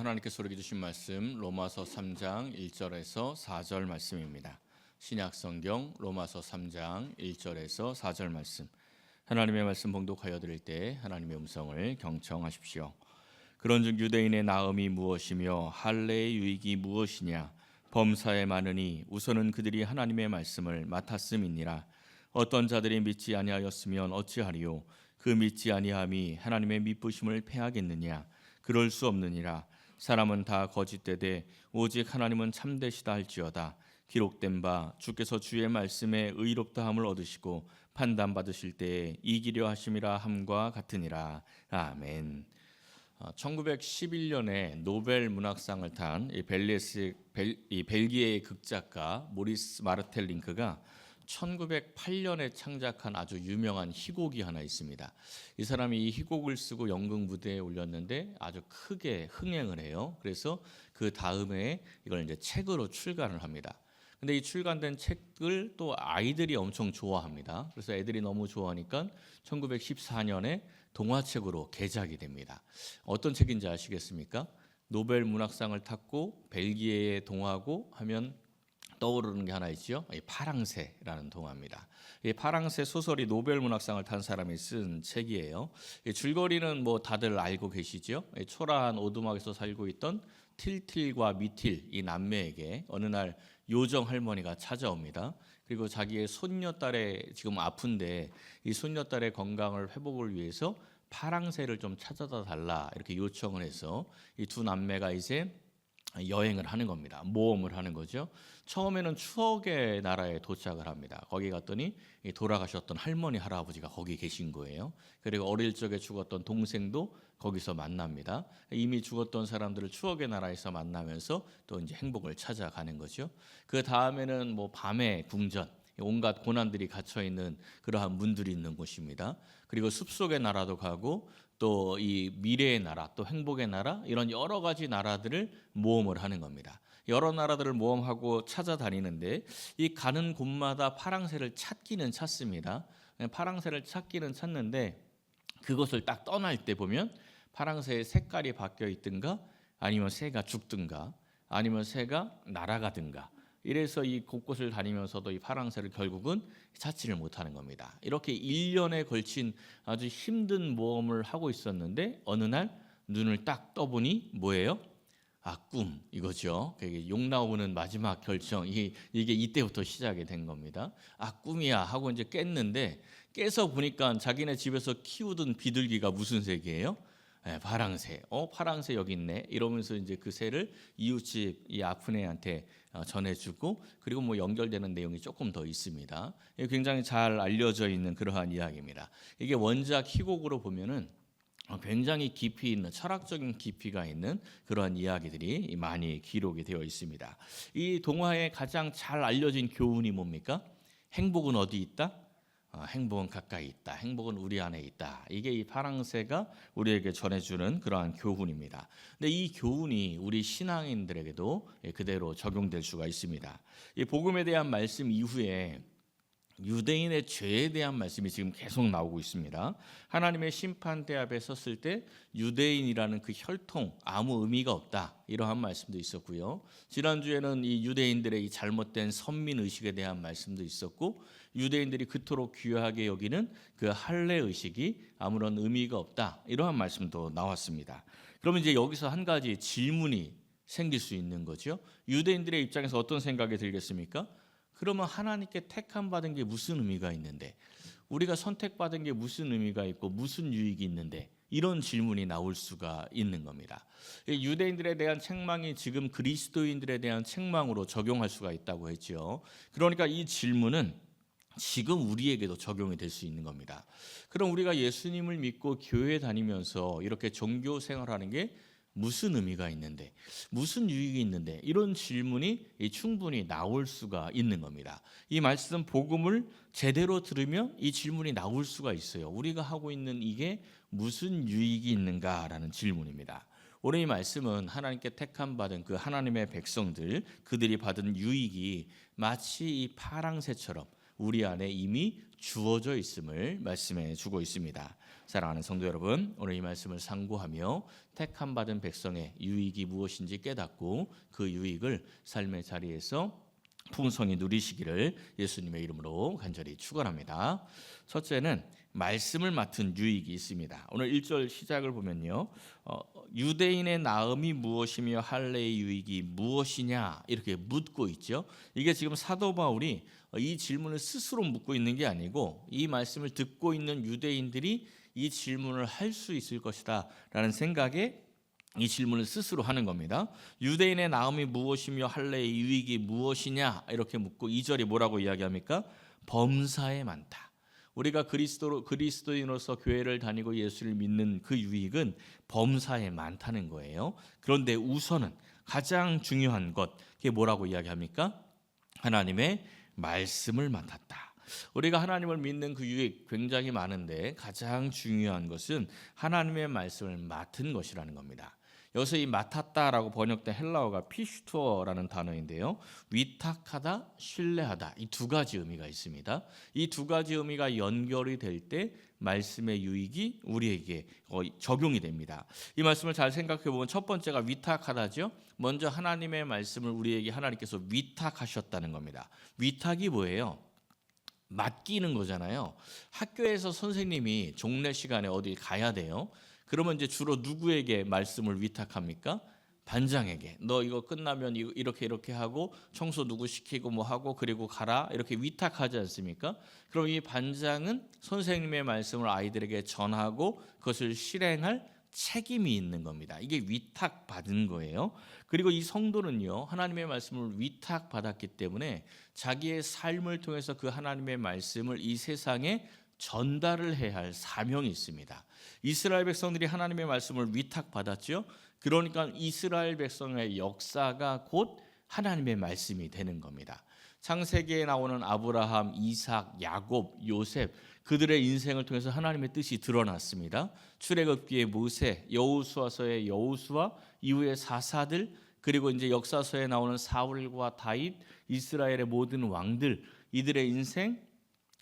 하나님께서 우리에게 주신 말씀 로마서 3장 1절에서 4절 말씀입니다. 신약성경 로마서 3장 1절에서 4절 말씀. 하나님의 말씀 봉독하여 드릴 때 하나님의 음성을 경청하십시오. 그런즉 유대인의 나음이 무엇이며 할례의 유익이 무엇이냐? 범사에 많으니 우선은 그들이 하나님의 말씀을 맡았음이니라. 어떤 자들이 믿지 아니하였으면 어찌하리요? 그 믿지 아니함이 하나님의 믿부심을 패하겠느냐? 그럴 수 없느니라. 사람은 다 거짓되되 오직 하나님은 참되시다 할지어다. 기록된 바 주께서 주의 말씀에 의롭다함을 얻으시고 판단받으실 때에 이기려 하심이라 함과 같으니라. 아멘. 1911년에 노벨 문학상을 탄 벨기에의 극작가 모리스 마르텔링크가 1908년에 창작한 아주 유명한 희곡이 하나 있습니다. 이 사람이 이 희곡을 쓰고 연극 무대에 올렸는데 아주 크게 흥행을 해요. 그래서 그 다음에 이걸 이제 책으로 출간을 합니다. 근데 이 출간된 책을 또 아이들이 엄청 좋아합니다. 그래서 애들이 너무 좋아하니까 1914년에 동화책으로 개작이 됩니다. 어떤 책인지 아시겠습니까? 노벨 문학상을 탔고 벨기에의 동화고 하면 떠오르는 게 하나 있죠. 이 파랑새라는 동화입니다. 이 파랑새 소설이 노벨 문학상을 탄 사람이 쓴 책이에요. 이 줄거리는 뭐 다들 알고 계시죠. 초라한 오두막에서 살고 있던 틸틸과 미틸 이 남매에게 어느 날 요정 할머니가 찾아옵니다. 그리고 자기의 손녀딸의 지금 아픈데 이 손녀딸의 건강을 회복을 위해서 파랑새를 좀 찾아다 달라 이렇게 요청을 해서 이 두 남매가 이제 여행을 하는 겁니다. 모험을 하는 거죠. 처음에는 추억의 나라에 도착을 합니다. 거기 갔더니 돌아가셨던 할머니 할아버지가 거기 계신 거예요. 그리고 어릴 적에 죽었던 동생도 거기서 만납니다. 이미 죽었던 사람들을 추억의 나라에서 만나면서 또 이제 행복을 찾아가는 거죠. 그 다음에는 뭐 밤의 궁전, 온갖 고난들이 갇혀 있는 그러한 문들이 있는 곳입니다. 그리고 숲속의 나라도 가고 또 이 미래의 나라, 또 행복의 나라 이런 여러 가지 나라들을 모험을 하는 겁니다. 여러 나라들을 모험하고 찾아다니는데 이 가는 곳마다 파랑새를 찾기는 찾습니다. 파랑새를 찾기는 찾는데 그것을 딱 떠날 때 보면 파랑새의 색깔이 바뀌어 있든가 아니면 새가 죽든가 아니면 새가 날아가든가 이래서 이 곳곳을 다니면서도 이 파랑새를 결국은 찾지를 못하는 겁니다. 이렇게 1년에 걸친 아주 힘든 모험을 하고 있었는데 어느 날 눈을 딱 떠보니 뭐예요? 꿈 이거죠. 욕 나오는 마지막 결정 이게 이때부터 시작이 된 겁니다. 꿈이야 하고 이제 깼는데 깨서 보니까 자기네 집에서 키우던 비둘기가 무슨 색이에요? 파랑새. 파랑새 여기 있네. 이러면서 이제 그 새를 이웃집 이 아픈 애한테 전해주고 그리고 뭐 연결되는 내용이 조금 더 있습니다. 굉장히 잘 알려져 있는 그러한 이야기입니다. 이게 원작 희곡으로 보면은 굉장히 깊이 있는 철학적인 깊이가 있는 그러한 이야기들이 많이 기록이 되어 있습니다. 이 동화의 가장 잘 알려진 교훈이 뭡니까? 행복은 어디 있다? 행복은 가까이 있다. 행복은 우리 안에 있다. 이게 이 파랑새가 우리에게 전해주는 그러한 교훈입니다. 근데 이 교훈이 우리 신앙인들에게도 그대로 적용될 수가 있습니다. 이 복음에 대한 말씀 이후에 유대인의 죄에 대한 말씀이 지금 계속 나오고 있습니다. 하나님의 심판대 앞에 섰을 때 유대인이라는 그 혈통 아무 의미가 없다 이러한 말씀도 있었고요. 지난주에는 이 유대인들의 이 잘못된 선민의식에 대한 말씀도 있었고 유대인들이 그토록 귀하게 여기는 그 할례 의식이 아무런 의미가 없다 이러한 말씀도 나왔습니다. 그러면 이제 여기서 한 가지 질문이 생길 수 있는 거죠. 유대인들의 입장에서 어떤 생각이 들겠습니까? 그러면 하나님께 택함 받은 게 무슨 의미가 있는데 우리가 선택받은 게 무슨 의미가 있고 무슨 유익이 있는데 이런 질문이 나올 수가 있는 겁니다. 유대인들에 대한 책망이 지금 그리스도인들에 대한 책망으로 적용할 수가 있다고 했죠. 그러니까 이 질문은 지금 우리에게도 적용이 될 수 있는 겁니다. 그럼 우리가 예수님을 믿고 교회 다니면서 이렇게 종교 생활하는 게 무슨 의미가 있는데 무슨 유익이 있는데 이런 질문이 충분히 나올 수가 있는 겁니다. 이 말씀 복음을 제대로 들으면 이 질문이 나올 수가 있어요. 우리가 하고 있는 이게 무슨 유익이 있는가라는 질문입니다. 오늘 이 말씀은 하나님께 택함 받은 그 하나님의 백성들 그들이 받은 유익이 마치 이 파랑새처럼 우리 안에 이미 주어져 있음을 말씀해 주고 있습니다. 사랑하는 성도 여러분, 오늘 이 말씀을 상고하며 택함 받은 백성의 유익이 무엇인지 깨닫고 그 유익을 삶의 자리에서 풍성히 누리시기를 예수님의 이름으로 간절히 축원합니다. 첫째는 말씀을 맡은 유익이 있습니다. 오늘 1절 시작을 보면요, 유대인의 나음이 무엇이며 할례의 유익이 무엇이냐 이렇게 묻고 있죠. 이게 지금 사도 바울이 이 질문을 스스로 묻고 있는 게 아니고 이 말씀을 듣고 있는 유대인들이 이 질문을 할 수 있을 것이다 라는 생각에 이 질문을 스스로 하는 겁니다. 유대인의 나음이 무엇이며 할례의 유익이 무엇이냐 이렇게 묻고 2절이 뭐라고 이야기합니까? 범사에 많다. 우리가 그리스도인으로서 교회를 다니고 예수를 믿는 그 유익은 범사에 많다는 거예요. 그런데 우선은 가장 중요한 것, 그게 뭐라고 이야기합니까? 하나님의 말씀을 맡았다. 우리가 하나님을 믿는 그 유익 굉장히 많은데 가장 중요한 것은 하나님의 말씀을 맡은 것이라는 겁니다. 여기서 이 맡았다라고 번역된 헬라어가 피슈투어라는 단어인데요, 위탁하다, 신뢰하다, 이 두 가지 의미가 있습니다. 이 두 가지 의미가 연결이 될 때 말씀의 유익이 우리에게 적용이 됩니다. 이 말씀을 잘 생각해 보면 첫 번째가 위탁하다죠. 먼저 하나님의 말씀을 우리에게 하나님께서 위탁하셨다는 겁니다. 위탁이 뭐예요? 맡기는 거잖아요. 학교에서 선생님이 종례 시간에 어디 가야 돼요. 그러면 이제 주로 누구에게 말씀을 위탁합니까? 반장에게. 너 이거 끝나면 이렇게 하고 청소 누구 시키고 뭐 하고 그리고 가라 이렇게 위탁하지 않습니까? 그럼 이 반장은 선생님의 말씀을 아이들에게 전하고 그것을 실행할 책임이 있는 겁니다. 이게 위탁받은 거예요. 그리고 이 성도는요, 하나님의 말씀을 위탁받았기 때문에 자기의 삶을 통해서 그 하나님의 말씀을 이 세상에 전달을 해야 할 사명이 있습니다. 이스라엘 백성들이 하나님의 말씀을 위탁받았죠. 그러니까 이스라엘 백성의 역사가 곧 하나님의 말씀이 되는 겁니다. 창세기에 나오는 아브라함, 이삭, 야곱, 요셉, 그들의 인생을 통해서 하나님의 뜻이 드러났습니다. 출애굽기의 모세, 여호수아서의 여호수아, 이후의 사사들, 그리고 이제 역사서에 나오는 사울과 다윗, 이스라엘의 모든 왕들, 이들의 인생,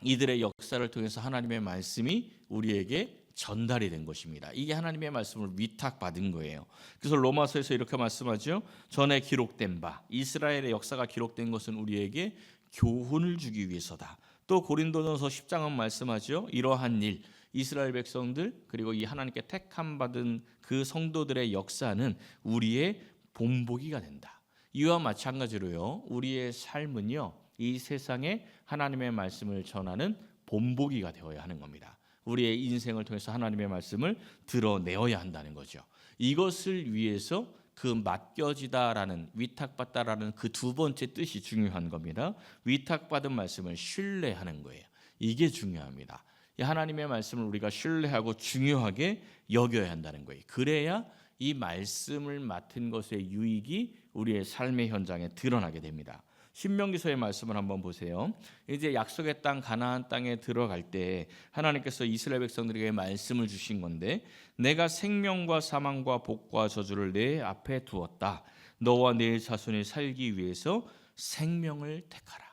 이들의 역사를 통해서 하나님의 말씀이 우리에게 전달이 된 것입니다. 이게 하나님의 말씀을 위탁받은 거예요. 그래서 로마서에서 이렇게 말씀하죠. 전에 기록된 바, 이스라엘의 역사가 기록된 것은 우리에게 교훈을 주기 위해서다. 또 고린도전서 10장은 말씀하죠. 이러한 일, 이스라엘 백성들 그리고 이 하나님께 택함 받은 그 성도들의 역사는 우리의 본보기가 된다. 이와 마찬가지로요, 우리의 삶은요, 이 세상에 하나님의 말씀을 전하는 본보기가 되어야 하는 겁니다. 우리의 인생을 통해서 하나님의 말씀을 드러내어야 한다는 거죠. 이것을 위해서 그 맡겨지다라는, 위탁받다라는 그 두 번째 뜻이 중요한 겁니다. 위탁받은 말씀을 신뢰하는 거예요. 이게 중요합니다. 하나님의 말씀을 우리가 신뢰하고 중요하게 여겨야 한다는 거예요. 그래야 이 말씀을 맡은 것의 유익이 우리의 삶의 현장에 드러나게 됩니다. 신명기서의 말씀을 한번 보세요. 이제 약속의 땅 가나안 땅에 들어갈 때 하나님께서 이스라엘 백성들에게 말씀을 주신 건데, 내가 생명과 사망과 복과 저주를 내 앞에 두었다. 너와 네 자손이 살기 위해서 생명을 택하라.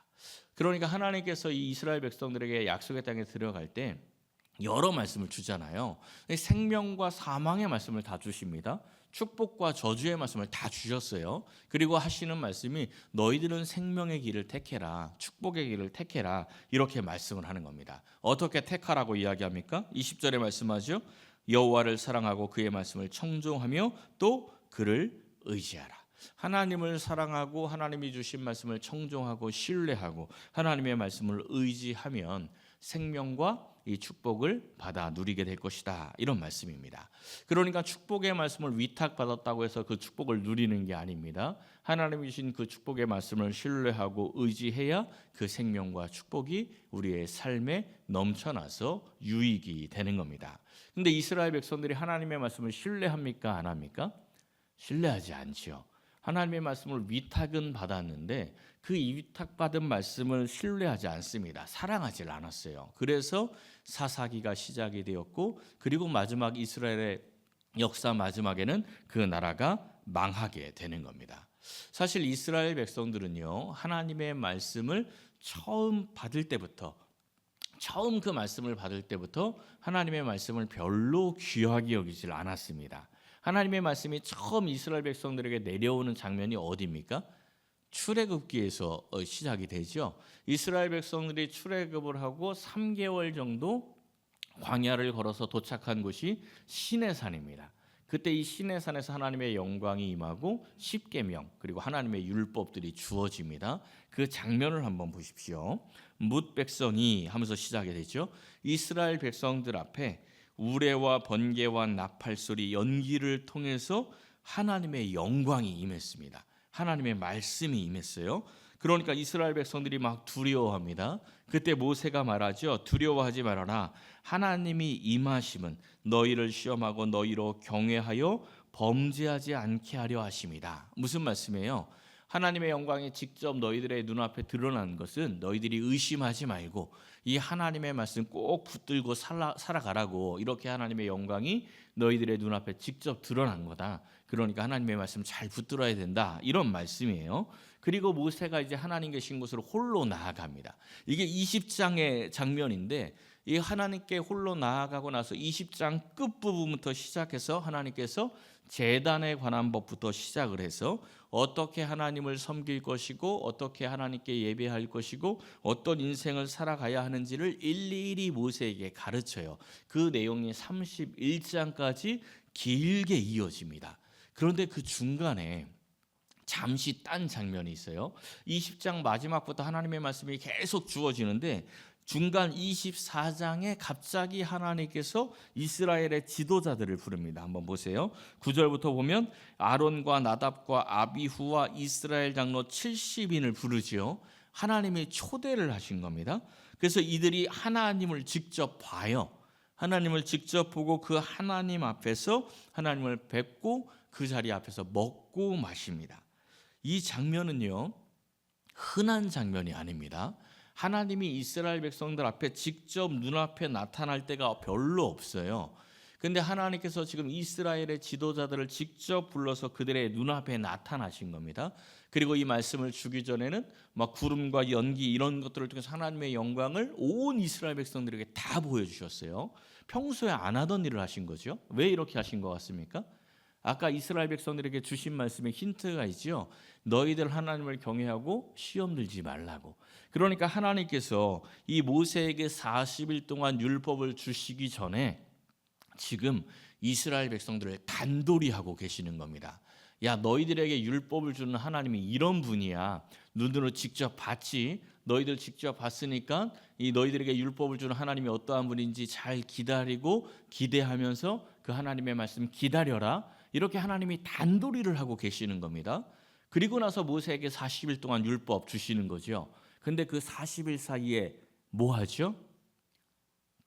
그러니까 하나님께서 이 이스라엘 백성들에게 약속의 땅에 들어갈 때 여러 말씀을 주잖아요. 생명과 사망의 말씀을 다 주십니다. 축복과 저주의 말씀을 다 주셨어요. 그리고 하시는 말씀이 너희들은 생명의 길을 택해라, 축복의 길을 택해라, 이렇게 말씀을 하는 겁니다. 어떻게 택하라고 이야기합니까? 20절에 말씀하죠. 여호와를 사랑하고 그의 말씀을 청종하며 또 그를 의지하라. 하나님을 사랑하고 하나님이 주신 말씀을 청종하고 신뢰하고 하나님의 말씀을 의지하면 생명과 이 축복을 받아 누리게 될 것이다, 이런 말씀입니다. 그러니까 축복의 말씀을 위탁받았다고 해서 그 축복을 누리는 게 아닙니다. 하나님이 주신 그 축복의 말씀을 신뢰하고 의지해야 그 생명과 축복이 우리의 삶에 넘쳐나서 유익이 되는 겁니다. 그런데 이스라엘 백성들이 하나님의 말씀을 신뢰합니까? 안 합니까? 신뢰하지 않지요. 하나님의 말씀을 위탁은 받았는데 그 위탁받은 말씀을 신뢰하지 않습니다. 사랑하지 않았어요. 그래서 사사기가 시작이 되었고, 그리고 마지막 이스라엘의 역사 마지막에는 그 나라가 망하게 되는 겁니다. 사실 이스라엘 백성들은요, 하나님의 말씀을 처음 그 말씀을 받을 때부터 하나님의 말씀을 별로 귀하게 여기질 않았습니다. 하나님의 말씀이 처음 이스라엘 백성들에게 내려오는 장면이 어디입니까? 출애굽기에서 시작이 되죠. 이스라엘 백성들이 출애굽을 하고 3개월 정도 광야를 걸어서 도착한 곳이 시내산입니다. 그때 이 시내산에서 하나님의 영광이 임하고 십계명 그리고 하나님의 율법들이 주어집니다. 그 장면을 한번 보십시오. 뭇 백성이 하면서 시작이 되죠. 이스라엘 백성들 앞에 우레와 번개와 나팔 소리 연기를 통해서 하나님의 영광이 임했습니다. 하나님의 말씀이 임했어요. 그러니까 이스라엘 백성들이 막 두려워합니다. 그때 모세가 말하죠. 두려워하지 말아라. 하나님이 임하심은 너희를 시험하고 너희로 경외하여 범죄하지 않게 하려 하심이다. 무슨 말씀이에요? 하나님의 영광이 직접 너희들의 눈앞에 드러난 것은 너희들이 의심하지 말고 이 하나님의 말씀 꼭 붙들고 살아가라고. 이렇게 하나님의 영광이 너희들의 눈앞에 직접 드러난 거다. 그러니까 하나님의 말씀 잘 붙들어야 된다. 이런 말씀이에요. 그리고 모세가 이제 하나님 계신 곳으로 홀로 나아갑니다. 이게 20장의 장면인데 이 하나님께 홀로 나아가고 나서 20장 끝부분부터 시작해서 하나님께서 제단에 관한 법부터 시작을 해서 어떻게 하나님을 섬길 것이고 어떻게 하나님께 예배할 것이고 어떤 인생을 살아가야 하는지를 일일이 모세에게 가르쳐요. 그 내용이 31장까지 길게 이어집니다. 그런데 그 중간에 잠시 딴 장면이 있어요. 20장 마지막부터 하나님의 말씀이 계속 주어지는데 중간 24장에 갑자기 하나님께서 이스라엘의 지도자들을 부릅니다. 한번 보세요. 9절부터 보면 아론과 나답과 아비후와 이스라엘 장로 70인을 부르지요. 하나님이 초대를 하신 겁니다. 그래서 이들이 하나님을 직접 봐요. 하나님을 직접 보고 그 하나님 앞에서 하나님을 뵙고 그 자리 앞에서 먹고 마십니다. 이 장면은요, 흔한 장면이 아닙니다. 하나님이 이스라엘 백성들 앞에 직접 눈앞에 나타날 때가 별로 없어요. 근데 하나님께서 지금 이스라엘의 지도자들을 직접 불러서 그들의 눈앞에 나타나신 겁니다. 그리고 이 말씀을 주기 전에는 막 구름과 연기 이런 것들을 통해서 하나님의 영광을 온 이스라엘 백성들에게 다 보여주셨어요. 평소에 안 하던 일을 하신 거죠. 왜 이렇게 하신 것 같습니까? 아까 이스라엘 백성들에게 주신 말씀에 힌트가 있죠. 너희들 하나님을 경외하고 시험 들지 말라고. 그러니까 하나님께서 이 모세에게 40일 동안 율법을 주시기 전에 지금 이스라엘 백성들을 단돌이 하고 계시는 겁니다. 야, 너희들에게 율법을 주는 하나님이 이런 분이야. 눈으로 직접 봤지. 너희들 직접 봤으니까 이 너희들에게 율법을 주는 하나님이 어떠한 분인지 잘 기다리고 기대하면서 그 하나님의 말씀 기다려라. 이렇게 하나님이 단도리를 하고 계시는 겁니다. 그리고 나서 모세에게 40일 동안 율법 주시는 거죠. 근데 그 40일 사이에 뭐 하죠?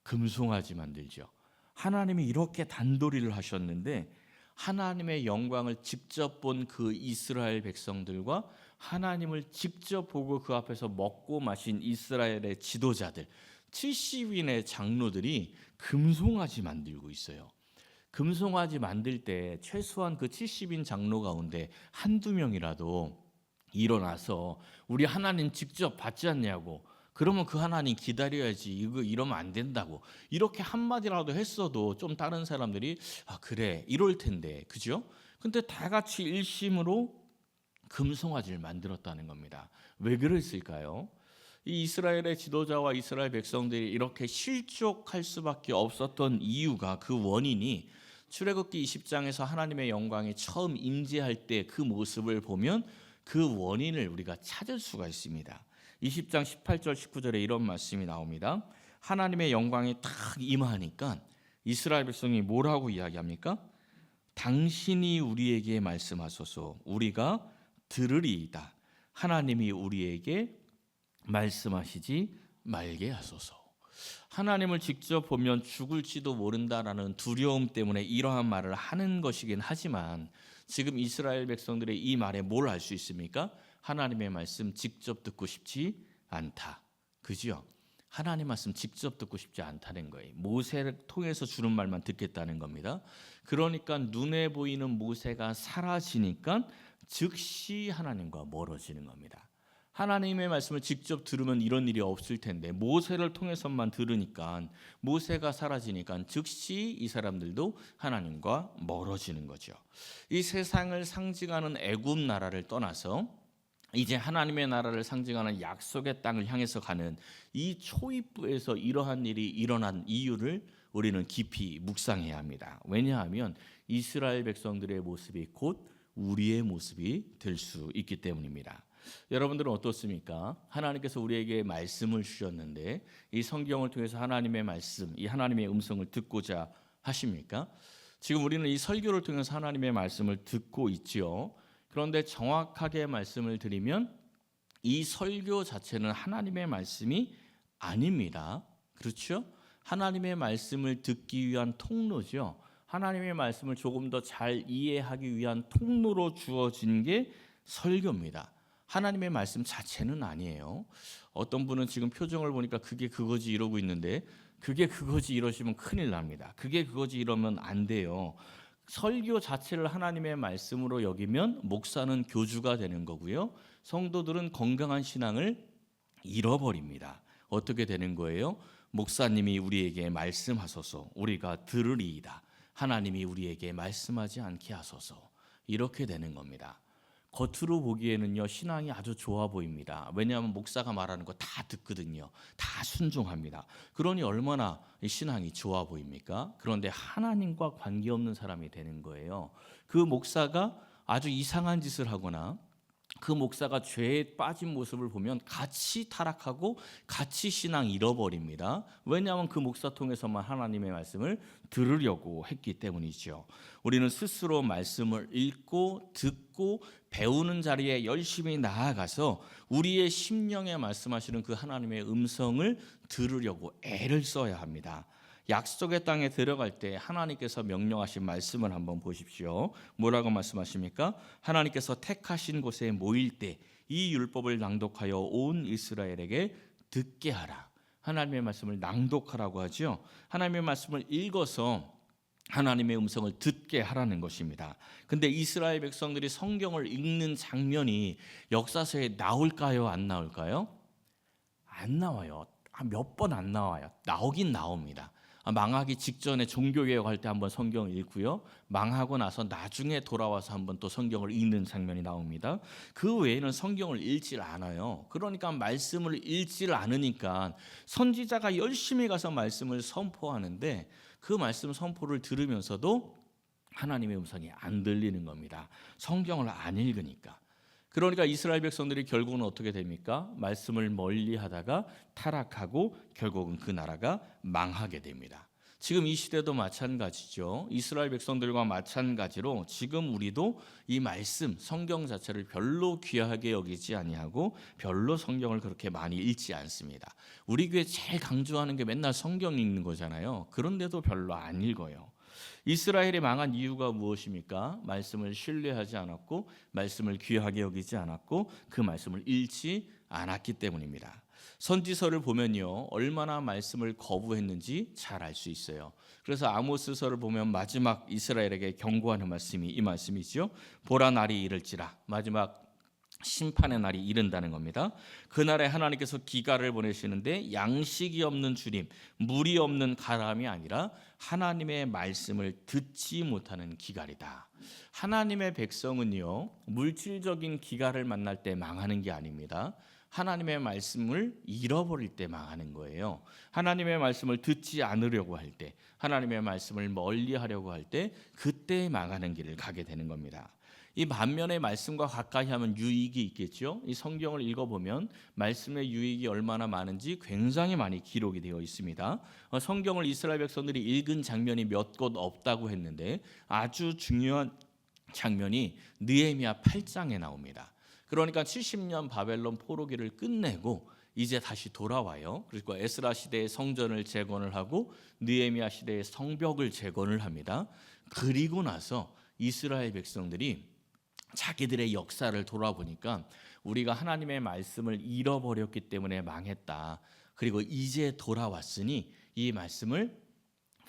금송아지 만들죠. 하나님이 이렇게 단도리를 하셨는데 하나님의 영광을 직접 본 그 이스라엘 백성들과 하나님을 직접 보고 그 앞에서 먹고 마신 이스라엘의 지도자들 70인의 장로들이 금송아지 만들고 있어요. 금송아지 만들 때 최소한 그 70인 장로 가운데 한두 명이라도 일어나서 우리 하나님 직접 받지 않냐고, 그러면 그 하나님 기다려야지, 이거 이러면 안 된다고 이렇게 한마디라도 했어도 좀 다른 사람들이 아 그래 이럴 텐데, 그죠? 근데 다 같이 일심으로 금송아지를 만들었다는 겁니다. 왜 그랬을까요? 이 이스라엘의 지도자와 이스라엘 백성들이 이렇게 실족할 수밖에 없었던 이유가, 그 원인이 출애굽기 20장에서 하나님의 영광이 처음 임재할 때 그 모습을 보면 그 원인을 우리가 찾을 수가 있습니다. 20장 18절 19절에 이런 말씀이 나옵니다. 하나님의 영광이 탁 임하니까 이스라엘 백성이 뭐라고 이야기합니까? 당신이 우리에게 말씀하소서 우리가 들으리이다. 하나님이 우리에게 말씀하시지 말게 하소서. 하나님을 직접 보면 죽을지도 모른다라는 두려움 때문에 이러한 말을 하는 것이긴 하지만 지금 이스라엘 백성들의 이 말에 뭘 알 수 있습니까? 하나님의 말씀 직접 듣고 싶지 않다. 그죠? 하나님 말씀 직접 듣고 싶지 않다는 거예요. 모세를 통해서 주는 말만 듣겠다는 겁니다. 그러니까 눈에 보이는 모세가 사라지니까 즉시 하나님과 멀어지는 겁니다. 하나님의 말씀을 직접 들으면 이런 일이 없을 텐데 모세를 통해서만 들으니까 모세가 사라지니까 즉시 이 사람들도 하나님과 멀어지는 거죠. 이 세상을 상징하는 애굽 나라를 떠나서 이제 하나님의 나라를 상징하는 약속의 땅을 향해서 가는 이 초입부에서 이러한 일이 일어난 이유를 우리는 깊이 묵상해야 합니다. 왜냐하면 이스라엘 백성들의 모습이 곧 우리의 모습이 될 수 있기 때문입니다. 여러분들은 어떻습니까? 하나님께서 우리에게 말씀을 주셨는데 이 성경을 통해서 하나님의 말씀, 이 하나님의 음성을 듣고자 하십니까? 지금 우리는 이 설교를 통해서 하나님의 말씀을 듣고 있지요. 그런데 정확하게 말씀을 드리면 이 설교 자체는 하나님의 말씀이 아닙니다. 그렇죠? 하나님의 말씀을 듣기 위한 통로죠. 하나님의 말씀을 조금 더 잘 이해하기 위한 통로로 주어진 게 설교입니다. 하나님의 말씀 자체는 아니에요. 어떤 분은 지금 표정을 보니까 그게 그거지 이러고 있는데 그게 그거지 이러시면 큰일 납니다. 그게 그거지 이러면 안 돼요. 설교 자체를 하나님의 말씀으로 여기면 목사는 교주가 되는 거고요. 성도들은 건강한 신앙을 잃어버립니다. 어떻게 되는 거예요? 목사님이 우리에게 말씀하소서 우리가 들으리이다. 하나님이 우리에게 말씀하지 않게 하소서. 이렇게 되는 겁니다. 겉으로 보기에는요 신앙이 아주 좋아 보입니다. 왜냐하면 목사가 말하는 거 다 듣거든요. 다 순종합니다. 그러니 얼마나 신앙이 좋아 보입니까? 그런데 하나님과 관계없는 사람이 되는 거예요. 그 목사가 아주 이상한 짓을 하거나 그 목사가 죄에 빠진 모습을 보면 같이 타락하고 같이 신앙 잃어버립니다. 왜냐하면 그 목사 통해서만 하나님의 말씀을 들으려고 했기 때문이죠. 우리는 스스로 말씀을 읽고 듣고 배우는 자리에 열심히 나아가서 우리의 심령에 말씀하시는 그 하나님의 음성을 들으려고 애를 써야 합니다. 약속의 땅에 들어갈 때 하나님께서 명령하신 말씀을 한번 보십시오. 뭐라고 말씀하십니까? 하나님께서 택하신 곳에 모일 때 이 율법을 낭독하여 온 이스라엘에게 듣게 하라. 하나님의 말씀을 낭독하라고 하죠. 하나님의 말씀을 읽어서 하나님의 음성을 듣게 하라는 것입니다. 근데 이스라엘 백성들이 성경을 읽는 장면이 역사서에 나올까요? 안 나올까요? 안 나와요. 몇 번 안 나와요. 나오긴 나옵니다. 망하기 직전에 종교개혁할 때 한번 성경을 읽고요. 망하고 나서 나중에 돌아와서 한번 또 성경을 읽는 장면이 나옵니다. 그 외에는 성경을 읽질 않아요. 그러니까 말씀을 읽질 않으니까 선지자가 열심히 가서 말씀을 선포하는데 그 말씀 선포를 들으면서도 하나님의 음성이 안 들리는 겁니다. 성경을 안 읽으니까. 그러니까 이스라엘 백성들이 결국은 어떻게 됩니까? 말씀을 멀리하다가 타락하고 결국은 그 나라가 망하게 됩니다. 지금 이 시대도 마찬가지죠. 이스라엘 백성들과 마찬가지로 지금 우리도 이 말씀, 성경 자체를 별로 귀하게 여기지 아니하고 별로 성경을 그렇게 많이 읽지 않습니다. 우리 교회 제일 강조하는 게 맨날 성경 읽는 거잖아요. 그런데도 별로 안 읽어요. 이스라엘이 망한 이유가 무엇입니까? 말씀을 신뢰하지 않았고 말씀을 귀하게 여기지 않았고 그 말씀을 읽지 않았기 때문입니다. 선지서를 보면요 얼마나 말씀을 거부했는지 잘 알 수 있어요. 그래서 아모스서를 보면 마지막 이스라엘에게 경고하는 말씀이 이 말씀이죠. 보라 날이 이를지라. 마지막 심판의 날이 이른다는 겁니다. 그날에 하나님께서 기갈을 보내시는데 양식이 없는 주림, 물이 없는 가람이 아니라 하나님의 말씀을 듣지 못하는 기갈이다. 하나님의 백성은요 물질적인 기갈을 만날 때 망하는 게 아닙니다. 하나님의 말씀을 잃어버릴 때 망하는 거예요. 하나님의 말씀을 듣지 않으려고 할 때, 하나님의 말씀을 멀리하려고 할 때 그때 망하는 길을 가게 되는 겁니다. 이 반면에 말씀과 가까이 하면 유익이 있겠죠. 이 성경을 읽어보면 말씀의 유익이 얼마나 많은지 굉장히 많이 기록이 되어 있습니다. 성경을 이스라엘 백성들이 읽은 장면이 몇 곳 없다고 했는데 아주 중요한 장면이 느헤미야 8장에 나옵니다. 그러니까 70년 바벨론 포로기를 끝내고 이제 다시 돌아와요. 그리고 에스라 시대의 성전을 재건을 하고 느헤미야 시대의 성벽을 재건을 합니다. 그리고 나서 이스라엘 백성들이 자기들의 역사를 돌아보니까 우리가 하나님의 말씀을 잃어버렸기 때문에 망했다. 그리고 이제 돌아왔으니 이 말씀을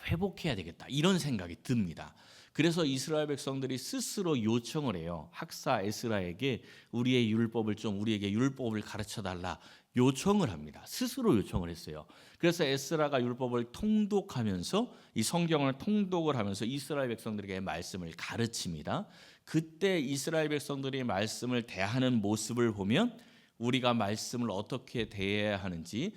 회복해야 되겠다. 이런 생각이 듭니다. 그래서 이스라엘 백성들이 스스로 요청을 해요. 학사 에스라에게 우리에게 율법을 가르쳐 달라 요청을 합니다. 스스로 요청을 했어요. 그래서 에스라가 율법을 통독하면서 이 성경을 통독을 하면서 이스라엘 백성들에게 말씀을 가르칩니다. 그때 이스라엘 백성들이 말씀을 대하는 모습을 보면 우리가 말씀을 어떻게 대해야 하는지,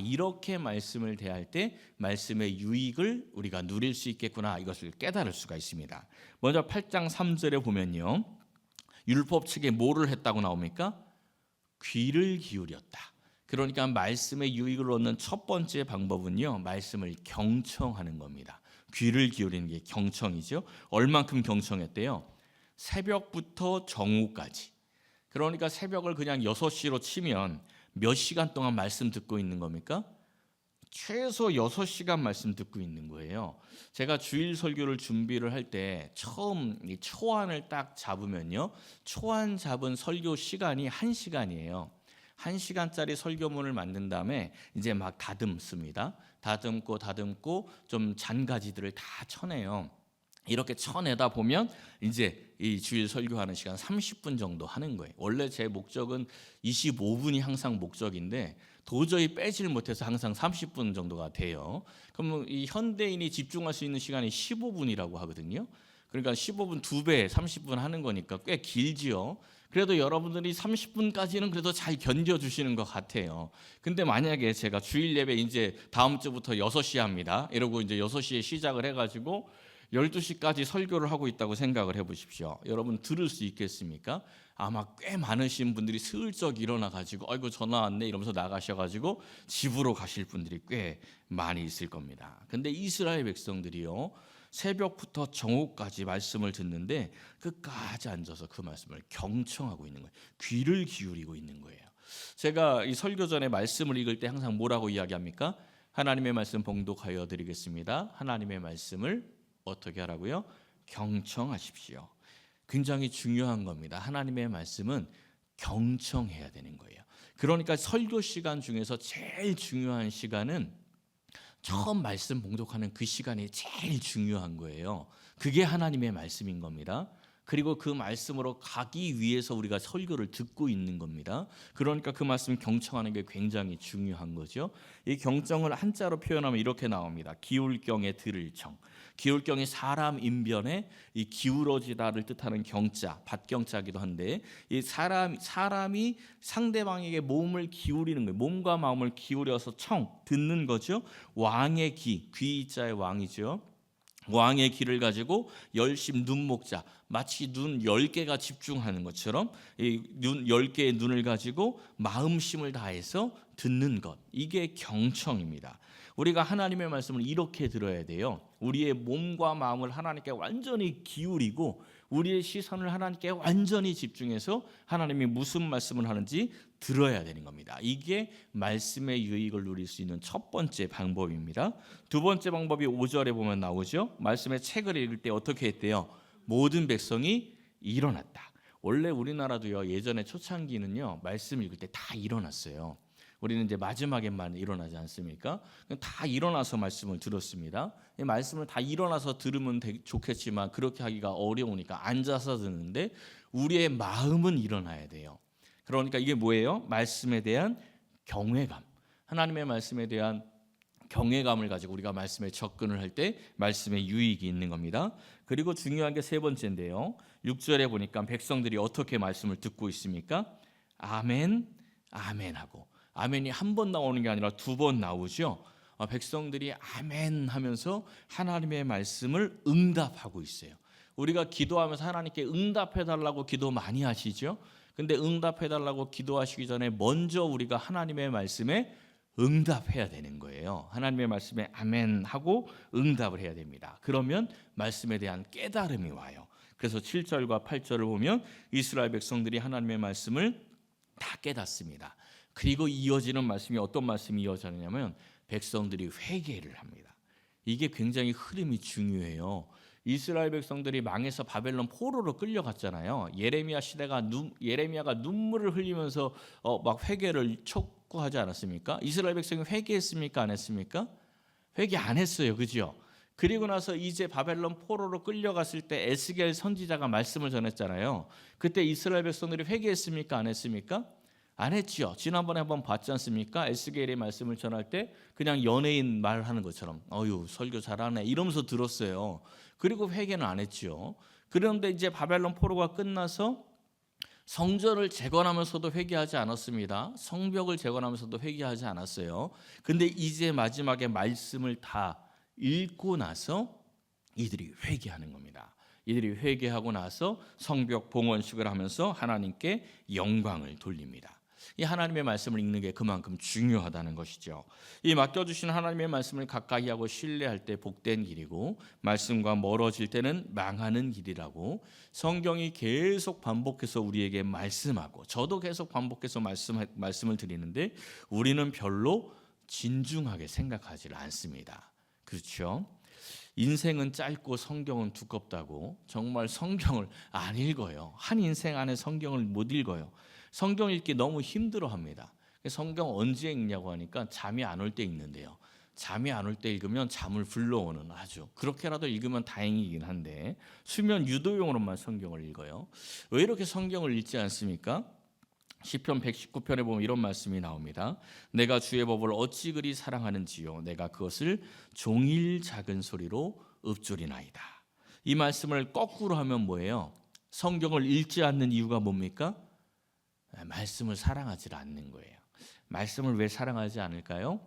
이렇게 말씀을 대할 때 말씀의 유익을 우리가 누릴 수 있겠구나, 이것을 깨달을 수가 있습니다. 먼저 8장 3절에 보면요, 율법 측에 뭐를 했다고 나옵니까? 귀를 기울였다. 그러니까 말씀의 유익을 얻는 첫 번째 방법은요, 말씀을 경청하는 겁니다. 귀를 기울이는 게 경청이죠. 얼만큼 경청했대요? 새벽부터 정오까지. 그러니까 새벽을 그냥 6시로 치면 몇 시간 동안 말씀 듣고 있는 겁니까? 최소 6시간 말씀 듣고 있는 거예요. 제가 주일 설교를 준비를 할 때 처음 이 초안을 딱 잡으면요, 초안 잡은 설교 시간이 1시간이에요. 1시간짜리 설교문을 만든 다음에 이제 막 다듬습니다. 다듬고 좀 잔가지들을 다 쳐내요. 이렇게 쳐내다 보면 이제 이 주일 설교하는 시간 30분 정도 하는 거예요. 원래 제 목적은 25분이 항상 목적인데 도저히 빼질 못해서 항상 30분 정도가 돼요. 그럼 이 현대인이 집중할 수 있는 시간이 15분이라고 하거든요. 그러니까 15분 2배 30분 하는 거니까 꽤 길지요. 그래도 여러분들이 30분까지는 그래도 잘 견뎌주시는 것 같아요. 근데 만약에 제가 주일 예배 이제 다음 주부터 6시에 합니다. 이러고 이제 6시에 시작을 해가지고 12시까지 설교를 하고 있다고 생각을 해보십시오. 여러분 들을 수 있겠습니까? 아마 꽤 많으신 분들이 슬쩍 일어나가지고 아이고 전화 왔네 이러면서 나가셔가지고 집으로 가실 분들이 꽤 많이 있을 겁니다. 근데 이스라엘 백성들이요, 새벽부터 정오까지 말씀을 듣는데 끝까지 앉아서 그 말씀을 경청하고 있는 거예요. 귀를 기울이고 있는 거예요. 제가 이 설교 전에 말씀을 읽을 때 항상 뭐라고 이야기합니까? 하나님의 말씀 봉독하여 드리겠습니다. 하나님의 말씀을 어떻게 하라고요? 경청하십시오. 굉장히 중요한 겁니다. 하나님의 말씀은 경청해야 되는 거예요. 그러니까 설교 시간 중에서 제일 중요한 시간은 처음 말씀 봉독하는 그 시간이 제일 중요한 거예요. 그게 하나님의 말씀인 겁니다. 그리고 그 말씀으로 가기 위해서 우리가 설교를 듣고 있는 겁니다. 그러니까 그 말씀 경청하는 게 굉장히 중요한 거죠. 이 경청을 한자로 표현하면 이렇게 나옵니다. 기울경에 들을 청. 기울경이 사람 인변에 이 기울어지다를 뜻하는 경자, 밭경자기도 한데, 이 사람이 상대방에게 몸을 기울이는 거예요. 몸과 마음을 기울여서 듣는 거죠. 왕의 귀자의 왕이죠. 왕의 귀를 가지고 열심 눈목자, 마치 눈 10개가 집중하는 것처럼 이 눈 10개의 눈을 가지고 마음심을 다해서 듣는 것, 이게 경청입니다. 우리가 하나님의 말씀을 이렇게 들어야 돼요. 우리의 몸과 마음을 하나님께 완전히 기울이고 우리의 시선을 하나님께 완전히 집중해서 하나님이 무슨 말씀을 하는지 들어야 되는 겁니다. 이게 말씀의 유익을 누릴 수 있는 첫 번째 방법입니다. 두 번째 방법이 5절에 보면 나오죠. 말씀의 책을 읽을 때 어떻게 했대요? 모든 백성이 일어났다. 원래 우리나라도요, 예전에 초창기는요, 말씀 읽을 때 다 일어났어요. 우리는 이제 마지막에만 일어나지 않습니까? 다 일어나서 말씀을 들었습니다. 이 말씀을 다 일어나서 들으면 좋겠지만 그렇게 하기가 어려우니까 앉아서 듣는데 우리의 마음은 일어나야 돼요. 그러니까 이게 뭐예요? 말씀에 대한 경외감. 하나님의 말씀에 대한 경외감을 가지고 우리가 말씀에 접근을 할 때 말씀의 유익이 있는 겁니다. 그리고 중요한 게 세 번째인데요. 6절에 보니까 백성들이 어떻게 말씀을 듣고 있습니까? 아멘, 아멘 하고, 아멘이 한 번 나오는 게 아니라 2번 나오죠. 백성들이 아멘 하면서 하나님의 말씀을 응답하고 있어요. 우리가 기도하면서 하나님께 응답해 달라고 기도 많이 하시죠. 근데 응답해 달라고 기도하시기 전에 먼저 우리가 하나님의 말씀에 응답해야 되는 거예요. 하나님의 말씀에 아멘 하고 응답을 해야 됩니다. 그러면 말씀에 대한 깨달음이 와요. 그래서 7절과 8절을 보면 이스라엘 백성들이 하나님의 말씀을 다 깨닫습니다. 그리고 이어지는 말씀이 어떤 말씀이 이어지느냐면 백성들이 회개를 합니다. 이게 굉장히 흐름이 중요해요. 이스라엘 백성들이 망해서 바벨론 포로로 끌려갔잖아요. 예레미야가 눈물을 흘리면서 막 회개를 촉구하지 않았습니까? 이스라엘 백성이 회개했습니까? 안 했습니까? 회개 안 했어요. 그죠? 그리고 나서 이제 바벨론 포로로 끌려갔을 때 에스겔 선지자가 말씀을 전했잖아요. 그때 이스라엘 백성들이 회개했습니까? 안 했습니까? 안 했죠. 지난번에 한번 봤지 않습니까? 에스겔의 말씀을 전할 때 그냥 연예인 말하는 것처럼 어유 설교 잘하네 이러면서 들었어요. 그리고 회개는 안 했죠. 그런데 이제 바벨론 포로가 끝나서 성전을 재건하면서도 회개하지 않았습니다. 성벽을 재건하면서도 회개하지 않았어요. 근데 이제 마지막에 말씀을 다 읽고 나서 이들이 회개하는 겁니다. 이들이 회개하고 나서 성벽 봉헌식을 하면서 하나님께 영광을 돌립니다. 이 하나님의 말씀을 읽는 게 그만큼 중요하다는 것이죠. 이 맡겨주신 하나님의 말씀을 가까이 하고 신뢰할 때 복된 길이고 말씀과 멀어질 때는 망하는 길이라고 성경이 계속 반복해서 우리에게 말씀하고 저도 계속 반복해서 말씀을 드리는데 우리는 별로 진중하게 생각하지 않습니다. 그렇죠? 인생은 짧고 성경은 두껍다고 정말 성경을 안 읽어요. 한 인생 안에 성경을 못 읽어요. 성경 읽기 너무 힘들어합니다. 성경 언제 읽냐고 하니까 잠이 안 올 때 읽는데요. 잠이 안 올 때 읽으면 잠을 불러오는 아주 그렇게라도 읽으면 다행이긴 한데 수면 유도용으로만 성경을 읽어요. 왜 이렇게 성경을 읽지 않습니까? 시편 119편에 보면 이런 말씀이 나옵니다. 내가 주의 법을 어찌 그리 사랑하는지요 내가 그것을 종일 작은 소리로 읊조리나이다. 이 말씀을 거꾸로 하면 뭐예요? 성경을 읽지 않는 이유가 뭡니까? 말씀을 사랑하지 않는 거예요. 말씀을 왜 사랑하지 않을까요?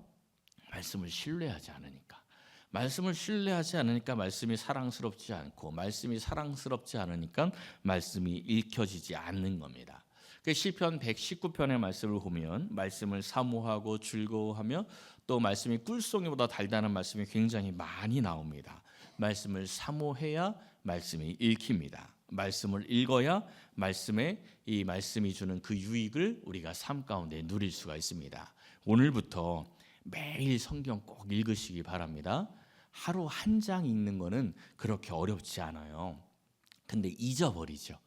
말씀을 신뢰하지 않으니까. 말씀을 신뢰하지 않으니까 말씀이 사랑스럽지 않고 말씀이 사랑스럽지 않으니까 말씀이 읽혀지지 않는 겁니다. 시편 119편의 말씀을 보면 말씀을 사모하고 즐거워하며 또 말씀이 꿀송이보다 달다는 말씀이 굉장히 많이 나옵니다. 말씀을 사모해야 말씀이 읽힙니다. 말씀을 읽어야 이 말씀이 주는 그 유익을 우리가 삶 가운데 누릴 수가 있습니다. 오늘부터 매일 성경 꼭 읽으시기 바랍니다. 하루 한 장 읽는 거는 그렇게 어렵지 않아요. 근데 잊어버리죠.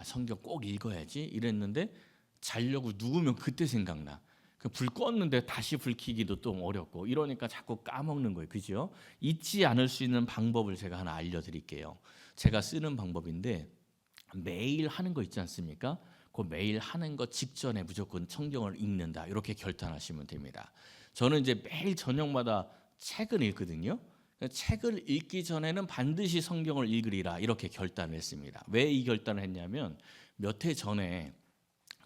성경 꼭 읽어야지 이랬는데 자려고 누우면 그때 생각나. 불 껐는데 다시 불 켜기도 또 어렵고 이러니까 자꾸 까먹는 거예요. 그죠? 잊지 않을 수 있는 방법을 제가 하나 알려드릴게요. 제가 쓰는 방법인데 매일 하는 거 있지 않습니까? 그 매일 하는 거 직전에 무조건 성경을 읽는다 이렇게 결단하시면 됩니다. 저는 이제 매일 저녁마다 책을 읽거든요. 책을 읽기 전에는 반드시 성경을 읽으리라 이렇게 결단을 했습니다. 왜 이 결단을 했냐면 몇 해 전에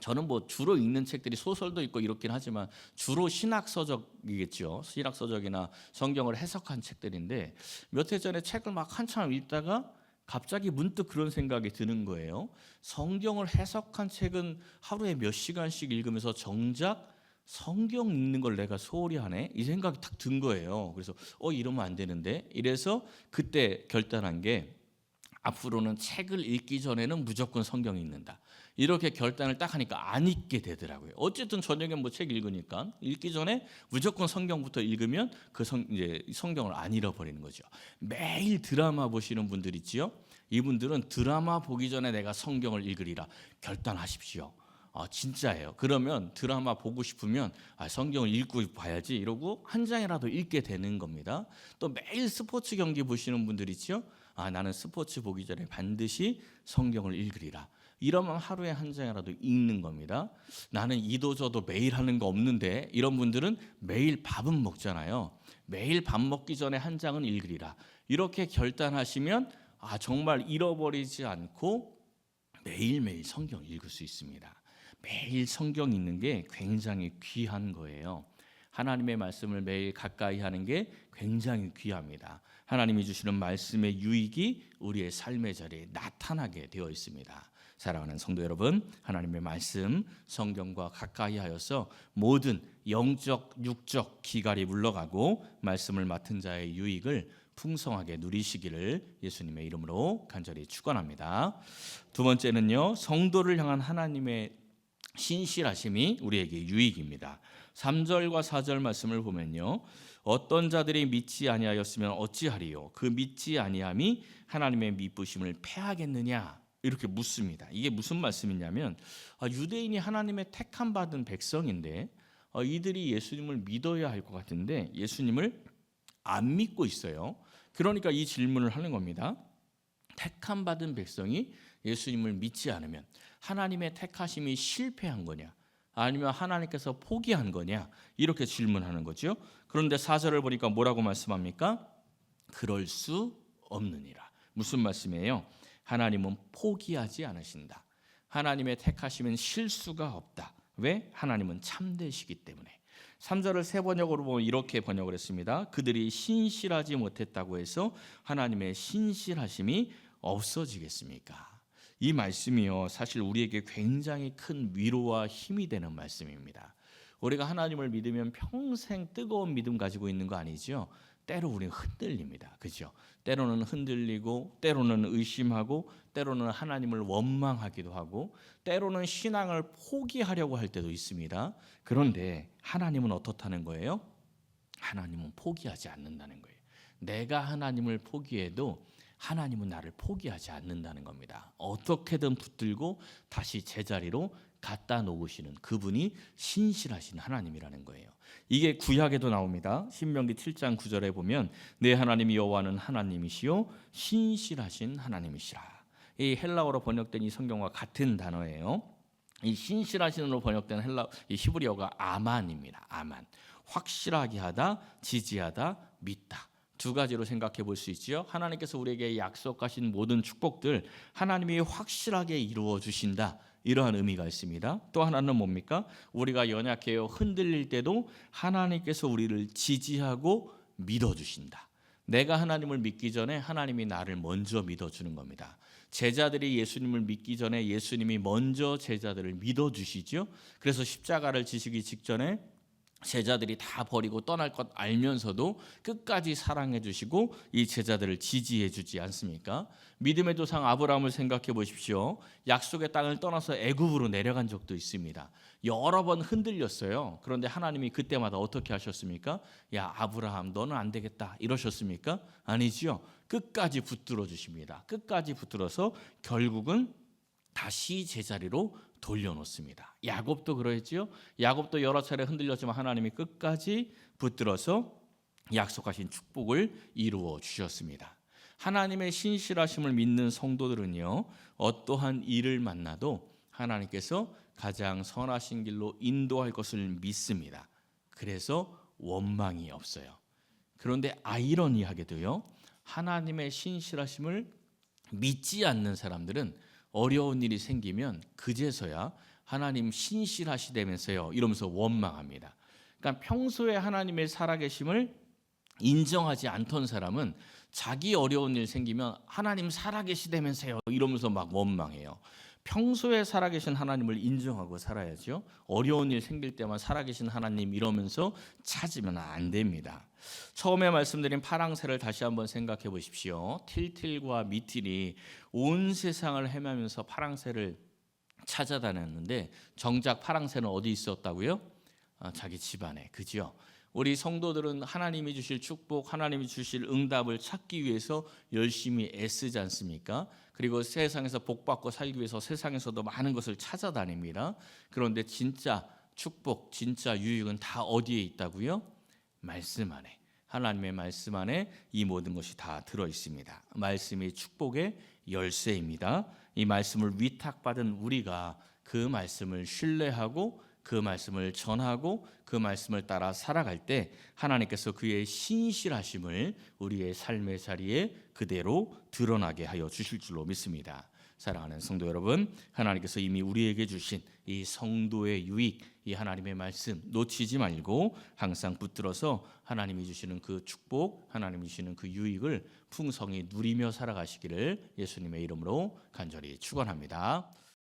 저는 뭐 주로 읽는 책들이 소설도 있고 이렇긴 하지만 주로 신학서적이겠죠. 신학서적이나 성경을 해석한 책들인데 몇 해 전에 책을 막 한참 읽다가 갑자기 문득 그런 생각이 드는 거예요. 성경을 해석한 책은 하루에 몇 시간씩 읽으면서 정작 성경 읽는 걸 내가 소홀히 하네? 이 생각이 딱 든 거예요. 그래서 이러면 안 되는데 이래서 그때 결단한 게 앞으로는 책을 읽기 전에는 무조건 성경 읽는다. 이렇게 결단을 딱 하니까 안 읽게 되더라고요. 어쨌든 저녁에 뭐 책 읽으니까 읽기 전에 무조건 성경부터 읽으면 이제 성경을 안 잃어버리는 거죠. 매일 드라마 보시는 분들 있지요. 이분들은 드라마 보기 전에 내가 성경을 읽으리라 결단하십시오. 진짜예요. 그러면 드라마 보고 싶으면 성경을 읽고 봐야지 이러고 한 장이라도 읽게 되는 겁니다. 또 매일 스포츠 경기 보시는 분들 있죠. 나는 스포츠 보기 전에 반드시 성경을 읽으리라. 이러면 하루에 한 장이라도 읽는 겁니다. 나는 이도저도 매일 하는 거 없는데 이런 분들은 매일 밥은 먹잖아요. 매일 밥 먹기 전에 한 장은 읽으리라. 이렇게 결단하시면 정말 잃어버리지 않고 매일매일 성경 읽을 수 있습니다. 매일 성경 읽는 게 굉장히 귀한 거예요. 하나님의 말씀을 매일 가까이 하는 게 굉장히 귀합니다. 하나님이 주시는 말씀의 유익이 우리의 삶의 자리에 나타나게 되어 있습니다. 사랑하는 성도 여러분, 하나님의 말씀 성경과 가까이 하여서 모든 영적, 육적 기갈이 물러가고 말씀을 맡은 자의 유익을 풍성하게 누리시기를 예수님의 이름으로 간절히 축원합니다. 두 번째는요, 성도를 향한 하나님의 신실하심이 우리에게 유익입니다. 3절과 4절 말씀을 보면요, 어떤 자들이 믿지 아니하였으면 어찌하리요? 그 믿지 아니함이 하나님의 미쁘심을 패하겠느냐? 이렇게 묻습니다. 이게 무슨 말씀이냐면 유대인이 하나님의 택함 받은 백성인데 이들이 예수님을 믿어야 할 것 같은데 예수님을 안 믿고 있어요. 그러니까 이 질문을 하는 겁니다. 택함 받은 백성이 예수님을 믿지 않으면 하나님의 택하심이 실패한 거냐, 아니면 하나님께서 포기한 거냐, 이렇게 질문하는 거죠. 그런데 4절을 보니까 뭐라고 말씀합니까? 그럴 수 없느니라. 무슨 말씀이에요? 하나님은 포기하지 않으신다. 하나님의 택하심은 실수가 없다. 왜? 하나님은 참되시기 때문에. 3절을 새 번역으로 보면 이렇게 번역을 했습니다. 그들이 신실하지 못했다고 해서 하나님의 신실하심이 없어지겠습니까? 이 말씀이요, 사실 우리에게 굉장히 큰 위로와 힘이 되는 말씀입니다. 우리가 하나님을 믿으면 평생 뜨거운 믿음 가지고 있는 거 아니죠? 때로 우리는 흔들립니다. 그죠? 때로는 흔들리고, 때로는 의심하고, 때로는 하나님을 원망하기도 하고, 때로는 신앙을 포기하려고 할 때도 있습니다. 그런데 하나님은 어떻다는 거예요? 하나님은 포기하지 않는다는 거예요. 내가 하나님을 포기해도 하나님은 나를 포기하지 않는다는 겁니다. 어떻게든 붙들고 다시 제자리로 갖다 놓으시는 그분이 신실하신 하나님이라는 거예요. 이게 구약에도 나옵니다. 신명기 7장 9절에 보면 내 하나님 여호와는 하나님이시요 신실하신 하나님이시라. 이 헬라어로 번역된 이 성경과 같은 단어예요. 이 신실하신으로 번역된 이 히브리어가 아만입니다. 아만. 확실하게 하다, 지지하다, 믿다. 두 가지로 생각해 볼 수 있지요. 하나님께서 우리에게 약속하신 모든 축복들 하나님이 확실하게 이루어 주신다. 이러한 의미가 있습니다. 또 하나는 뭡니까? 우리가 연약해요, 흔들릴 때도 하나님께서 우리를 지지하고 믿어주신다. 내가 하나님을 믿기 전에 하나님이 나를 먼저 믿어주는 겁니다. 제자들이 예수님을 믿기 전에 예수님이 먼저 제자들을 믿어주시죠. 그래서 십자가를 지시기 직전에 제자들이 다 버리고 떠날 것 알면서도 끝까지 사랑해 주시고 이 제자들을 지지해 주지 않습니까? 믿음의 조상 아브라함을 생각해 보십시오. 약속의 땅을 떠나서 애굽으로 내려간 적도 있습니다. 여러 번 흔들렸어요. 그런데 하나님이 그때마다 어떻게 하셨습니까? 야, 아브라함 너는 안 되겠다 이러셨습니까? 아니지요. 끝까지 붙들어 주십니다. 끝까지 붙들어서 결국은 다시 제자리로 돌려놓습니다. 야곱도 그러했지요. 야곱도 여러 차례 흔들렸지만 하나님이 끝까지 붙들어서 약속하신 축복을 이루어 주셨습니다. 하나님의 신실하심을 믿는 성도들은요, 어떠한 일을 만나도 하나님께서 가장 선하신 길로 인도할 것을 믿습니다. 그래서 원망이 없어요. 그런데 아이러니하게도요, 하나님의 신실하심을 믿지 않는 사람들은 어려운 일이 생기면 그제서야 하나님 신실하시다면서요 이러면서 원망합니다. 그러니까 평소에 하나님의 살아계심을 인정하지 않던 사람은 자기 어려운 일 생기면 하나님 살아계시다면서요 이러면서 막 원망해요. 평소에 살아계신 하나님을 인정하고 살아야죠. 어려운 일 생길 때만 살아계신 하나님 이러면서 찾으면 안 됩니다. 처음에 말씀드린 파랑새를 다시 한번 생각해 보십시오. 틸틸과 미틸이 온 세상을 헤매면서 파랑새를 찾아다녔는데 정작 파랑새는 어디 있었다고요? 자기 집안에. 그죠? 우리 성도들은 하나님이 주실 축복, 하나님이 주실 응답을 찾기 위해서 열심히 애쓰지 않습니까? 그리고 세상에서 복받고 살기 위해서 세상에서도 많은 것을 찾아다닙니다. 그런데 진짜 축복, 진짜 유익은 다 어디에 있다고요? 말씀 안에. 하나님의 말씀 안에 이 모든 것이 다 들어 있습니다. 말씀이 축복의 열쇠입니다. 이 말씀을 위탁받은 우리가 그 말씀을 신뢰하고 그 말씀을 전하고 그 말씀을 따라 살아갈 때 하나님께서 그의 신실하심을 우리의 삶의 자리에 그대로 드러나게 하여 주실 줄로 믿습니다. 사랑하는 성도 여러분, 하나님께서 이미 우리에게 주신 이 성도의 유익, 이 하나님의 말씀 놓치지 말고 항상 붙들어서 하나님이 주시는 그 축복, 하나님이 주시는 그 유익을 풍성히 누리며 살아가시기를 예수님의 이름으로 간절히 축원합니다.